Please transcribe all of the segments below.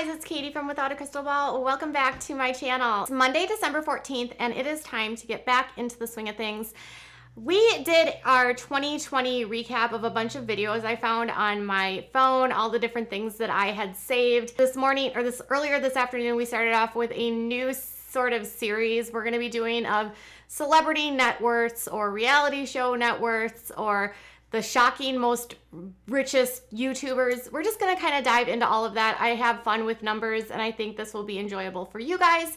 guys, it's Katie from Without a Crystal Ball. Welcome back to my channel. It's Monday, December 14th, and it is time to get back into the swing of things. We did our 2020 recap of a bunch of videos I found on my phone, all the different things that I had saved. This morning, or earlier this afternoon, we started off with a new sort of series we're going to be doing of celebrity net worths or reality show net worths or the shocking most richest YouTubers. We're just gonna kind of dive into all of that. I have fun with numbers and I think this will be enjoyable for you guys.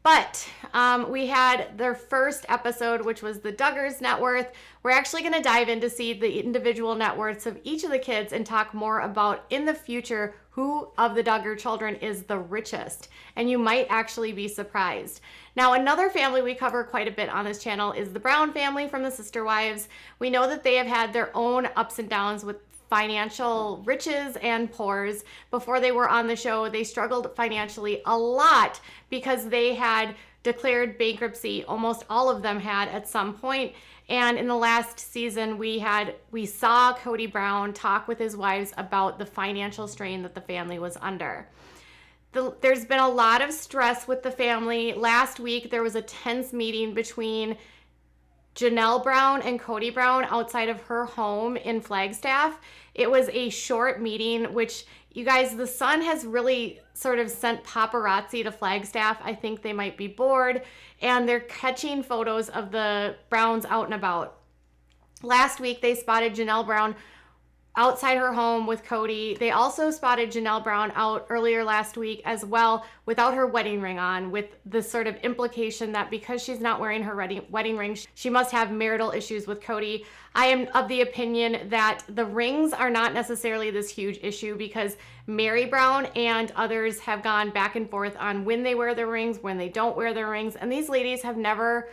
But we had their first episode, which was the Duggars net worth. We're actually gonna dive in to see the individual net worths of each of the kids and talk more about in the future who of the Duggar children is the richest. And you might actually be surprised. Now, another family we cover quite a bit on this channel is the Brown family from the Sister Wives. We know that they have had their own ups and downs with financial riches and poors. Before they were on the show, they struggled financially a lot because they had declared bankruptcy. Almost all of them had at some point. And in the last season, we saw Cody Brown talk with his wives about the financial strain that the family was under. There's been a lot of stress with the family. Last week, there was a tense meeting between Janelle Brown and Cody Brown outside of her home in Flagstaff. It was a short meeting, which you guys, the sun has really sort of sent paparazzi to Flagstaff. I think they might be bored, and they're catching photos of the Browns out and about. Last week, they spotted Janelle Brown outside her home with Cody. They also spotted Janelle Brown out earlier last week as well without her wedding ring on, with the sort of implication that because she's not wearing her wedding ring, she must have marital issues with Cody. I am of the opinion that the rings are not necessarily this huge issue because Mary Brown and others have gone back and forth on when they wear their rings, when they don't wear their rings, and these ladies have never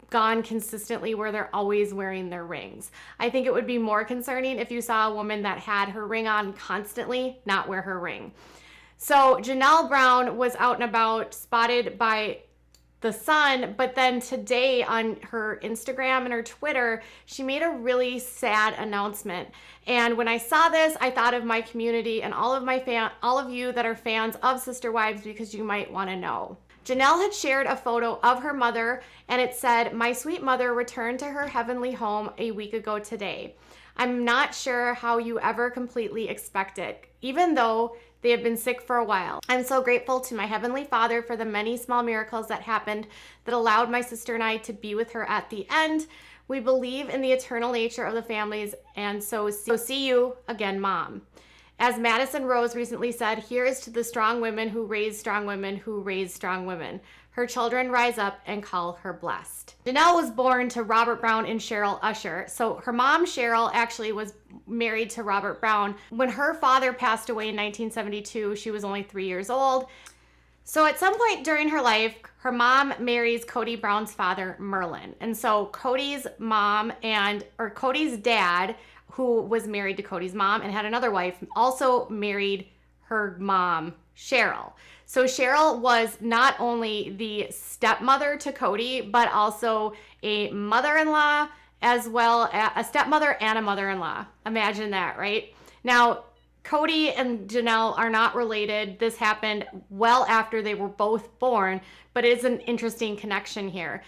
gone consistently where they're always wearing their rings. I think it would be more concerning if you saw a woman that had her ring on constantly not wear her ring. So Janelle Brown was out and about, spotted by the sun, but then today on her Instagram and her Twitter, she made a really sad announcement. And when I saw this, I thought of my community and all of you that are fans of Sister Wives, because you might want to know. Janelle had shared a photo of her mother, and it said, "My sweet mother returned to her heavenly home a week ago today. I'm not sure how you ever completely expect it, even though they have been sick for a while. I'm so grateful to my Heavenly Father for the many small miracles that happened that allowed my sister and I to be with her at the end. We believe in the eternal nature of the families, and so see you again, Mom." As Madison Rose recently said, "Here is to the strong women who raise strong women who raise strong women. Her children rise up and call her blessed." Janelle was born to Robert Brown and Cheryl Usher. So her mom, Cheryl, actually was married to Robert Brown. When her father passed away in 1972, she was only 3 years old. So at some point during her life, her mom marries Cody Brown's father, Merlin. And so Cody's dad, who was married to Cody's mom and had another wife, also married her mom, Cheryl. So Cheryl was not only the stepmother to Cody, but also a mother-in-law, as well as a stepmother and a mother-in-law. Imagine that, right? Now, Cody and Janelle are not related. This happened well after they were both born, but it is an interesting connection here.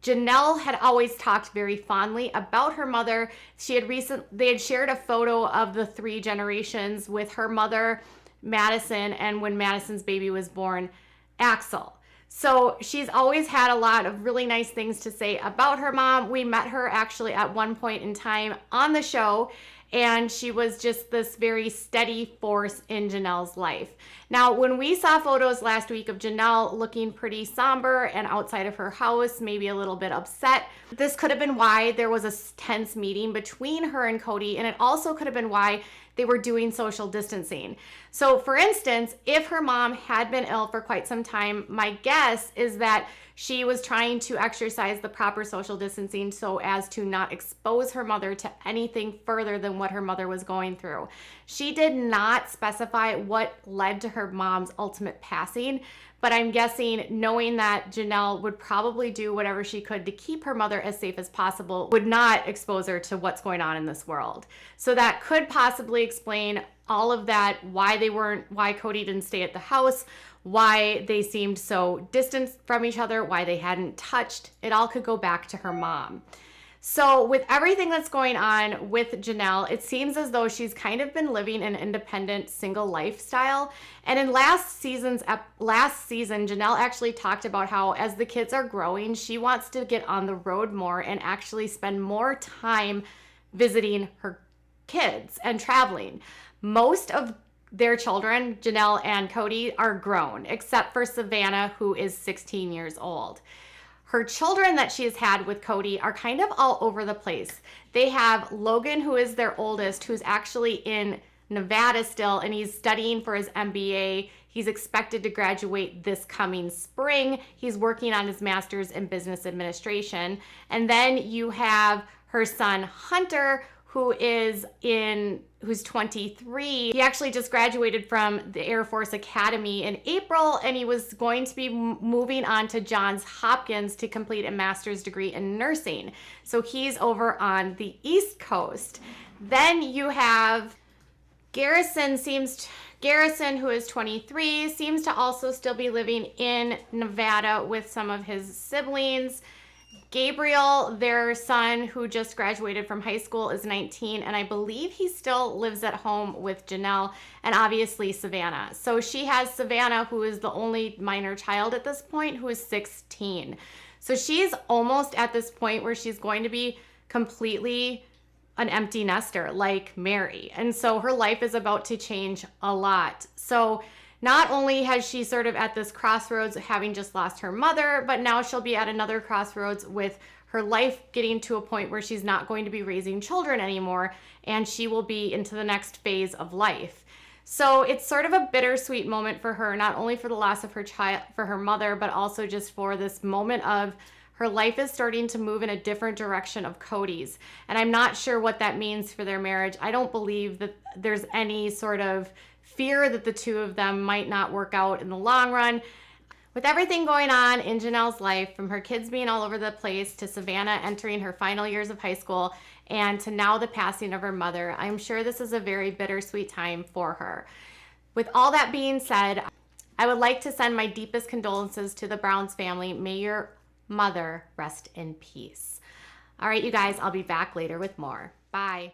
Janelle had always talked very fondly about her mother. They had shared a photo of the 3 generations with her mother, Madison, and when Madison's baby was born, Axel. So she's always had a lot of really nice things to say about her mom. We met her actually at one point in time on the show, and she was just this very steady force in Janelle's life. Now, when we saw photos last week of Janelle looking pretty somber and outside of her house, maybe a little bit upset, this could have been why there was a tense meeting between her and Cody, and it also could have been why they were doing social distancing. So for instance, if her mom had been ill for quite some time, my guess is that she was trying to exercise the proper social distancing so as to not expose her mother to anything further than what her mother was going through. She did not specify what led to her mom's ultimate passing, but I'm guessing, knowing that Janelle would probably do whatever she could to keep her mother as safe as possible, would not expose her to what's going on in this world. So that could possibly explain all of that, why Cody didn't stay at the house, why they seemed so distant from each other, why they hadn't touched, it all could go back to her mom. So with everything that's going on with Janelle, it seems as though she's kind of been living an independent single lifestyle. And in last season, Janelle actually talked about how as the kids are growing, she wants to get on the road more and actually spend more time visiting her kids and traveling. Most of their children, Janelle and Cody, are grown, except for Savannah, who is 16 years old. Her children that she has had with Cody are kind of all over the place. They have Logan, who is their oldest, who's actually in Nevada still, and he's studying for his MBA. He's expected to graduate this coming spring. He's working on his master's in business administration. And then you have her son, Hunter, who's 23. He actually just graduated from the Air Force Academy in April, and he was going to be moving on to Johns Hopkins to complete a master's degree in nursing. So he's over on the East Coast. Then you have Garrison, who is 23, seems to also still be living in Nevada with some of his siblings. Gabriel, their son, who just graduated from high school, is 19, and I believe he still lives at home with Janelle, and obviously Savannah. So she has Savannah, who is the only minor child at this point, who is 16. So she's almost at this point where she's going to be completely an empty nester like Mary. And so her life is about to change a lot. So not only has she sort of at this crossroads having just lost her mother, but now she'll be at another crossroads with her life getting to a point where she's not going to be raising children anymore, and she will be into the next phase of life. So it's sort of a bittersweet moment for her, not only for the loss of her child, for her mother, but also just for this moment of her life is starting to move in a different direction of Cody's. And I'm not sure what that means for their marriage. I don't believe that there's any sort of fear that the two of them might not work out in the long run. With everything going on in Janelle's life, from her kids being all over the place to Savannah entering her final years of high school and to now the passing of her mother, I'm sure this is a very bittersweet time for her. With all that being said, I would like to send my deepest condolences to the Browns family. May your mother rest in peace. All right, you guys, I'll be back later with more. Bye.